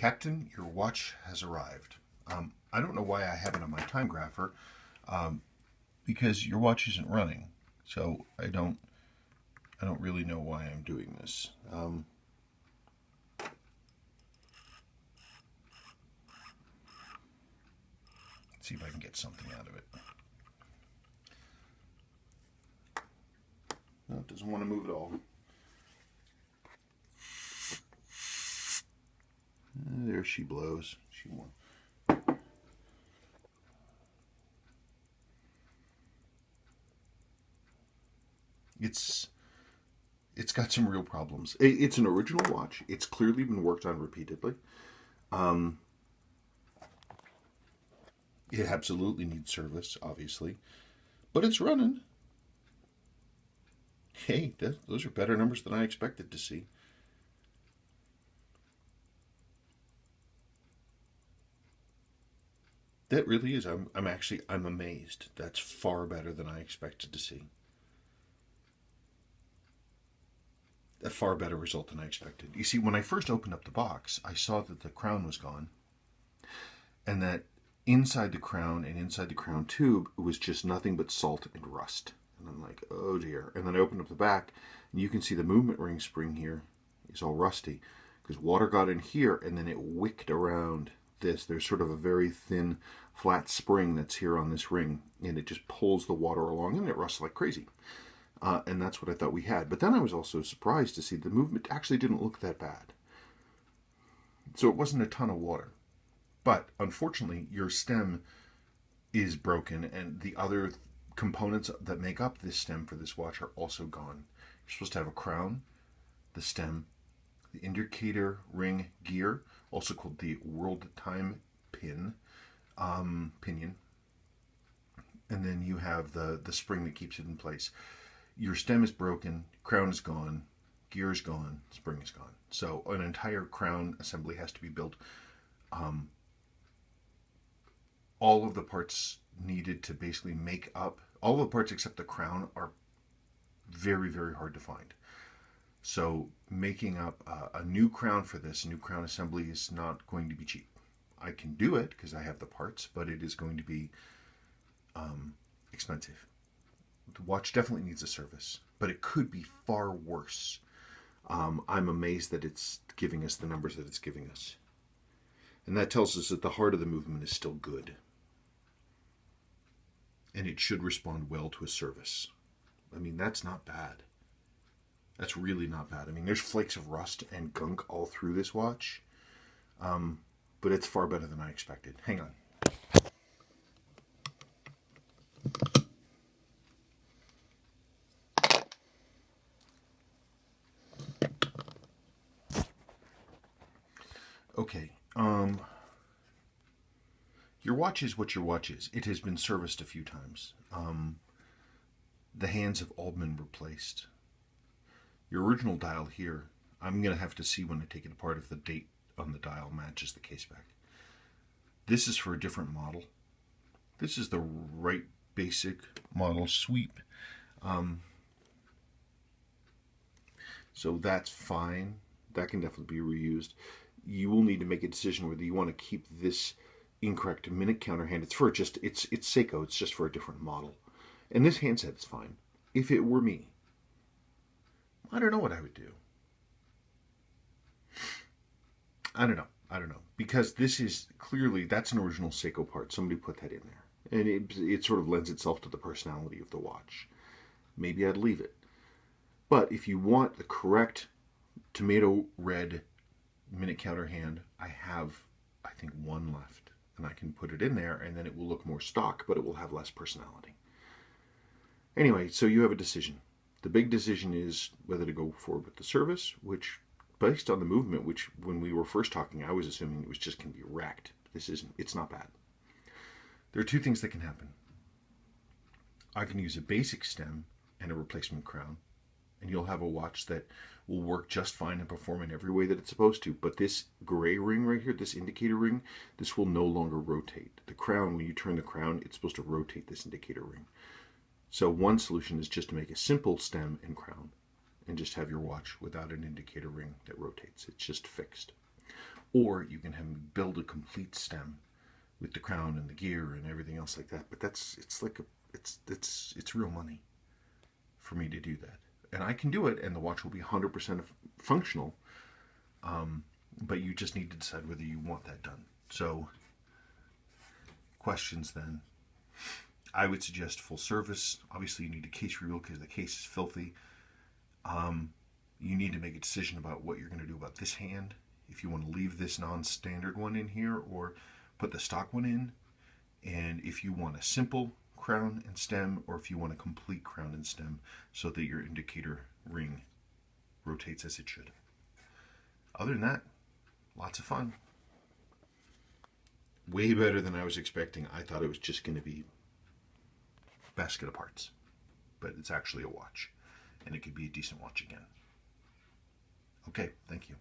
Captain, your watch has arrived. I don't know why I have it on my time grapher, because your watch isn't running. So I don't really know why I'm doing this. Let's see if I can get something out of it. No, it doesn't want to move at all. There she blows. She won. It's got some real problems. It's an original watch. It's clearly been worked on repeatedly. It absolutely needs service, obviously, but it's running. Hey, those are better numbers than I expected to see. That really is. I'm amazed. That's far better than I expected to see. A far better result than I expected. You see, when I first opened up the box, I saw that the crown was gone, and that inside the crown and inside the crown tube was just nothing but salt and rust. And I'm like, oh dear. And then I opened up the back, and you can see the movement ring spring here is all rusty because water got in here and then it wicked around this. There's sort of a very thin, flat spring that's here on this ring, and it just pulls the water along, and it rusts like crazy. And that's what I thought we had. But then I was also surprised to see the movement actually didn't look that bad. So it wasn't a ton of water. But unfortunately, your stem is broken, and the other components that make up this stem for this watch are also gone. You're supposed to have a crown, the stem, the indicator ring gear, also called the world time pinion, and then you have the spring that keeps it in place. Your stem is broken, crown is gone, gear is gone, spring is gone. So an entire crown assembly has to be built. All of the parts needed to basically make up, all the parts except the crown are very, very hard to find. So making up a new crown for this, a new crown assembly, is not going to be cheap. I can do it because I have the parts, but it is going to be expensive. The watch definitely needs a service, but it could be far worse. I'm amazed that it's giving us the numbers that it's giving us. And that tells us that the heart of the movement is still good. And it should respond well to a service. I mean, that's not bad. That's really not bad. I mean, there's flakes of rust and gunk all through this watch. But it's far better than I expected. Hang on. Okay. Your watch is what your watch is. It has been serviced a few times. The hands have all been replaced. Your original dial here, I'm going to have to see when I take it apart if the date on the dial matches the case back. This is for a different model. This is the right basic model sweep. So that's fine. That can definitely be reused. You will need to make a decision whether you want to keep this incorrect minute counter hand. It's Seiko. It's just for a different model. And this handset is fine. If it were me, I don't know what I would do. I don't know. Because this is clearly, that's an original Seiko part. Somebody put that in there. And it sort of lends itself to the personality of the watch. Maybe I'd leave it. But if you want the correct tomato red minute counter hand, I have, I think, one left. And I can put it in there, and then it will look more stock, but it will have less personality. Anyway, so you have a decision. The big decision is whether to go forward with the service, which, based on the movement, which when we were first talking, I was assuming it was just going to be wrecked. This isn't. It's not bad. There are two things that can happen. I can use a basic stem and a replacement crown, and you'll have a watch that will work just fine and perform in every way that it's supposed to. But this gray ring right here, this indicator ring, this will no longer rotate. The crown, when you turn the crown, it's supposed to rotate this indicator ring. So one solution is just to make a simple stem and crown and just have your watch without an indicator ring that rotates. It's just fixed. or you can have build a complete stem with the crown and the gear and everything else like that. But it's real money for me to do that, and I can do it, and the watch will be 100% functional. But you just need to decide whether you want that done. So, questions then. I would suggest full service. Obviously, you need a case reveal because the case is filthy. You need to make a decision about what you're going to do about this hand. If you want to leave this non-standard one in here or put the stock one in. And if you want a simple crown and stem, or if you want a complete crown and stem so that your indicator ring rotates as it should. Other than that, lots of fun. Way better than I was expecting. I thought it was just going to be basket of parts, but it's actually a watch, and it could be a decent watch again. Okay, thank you.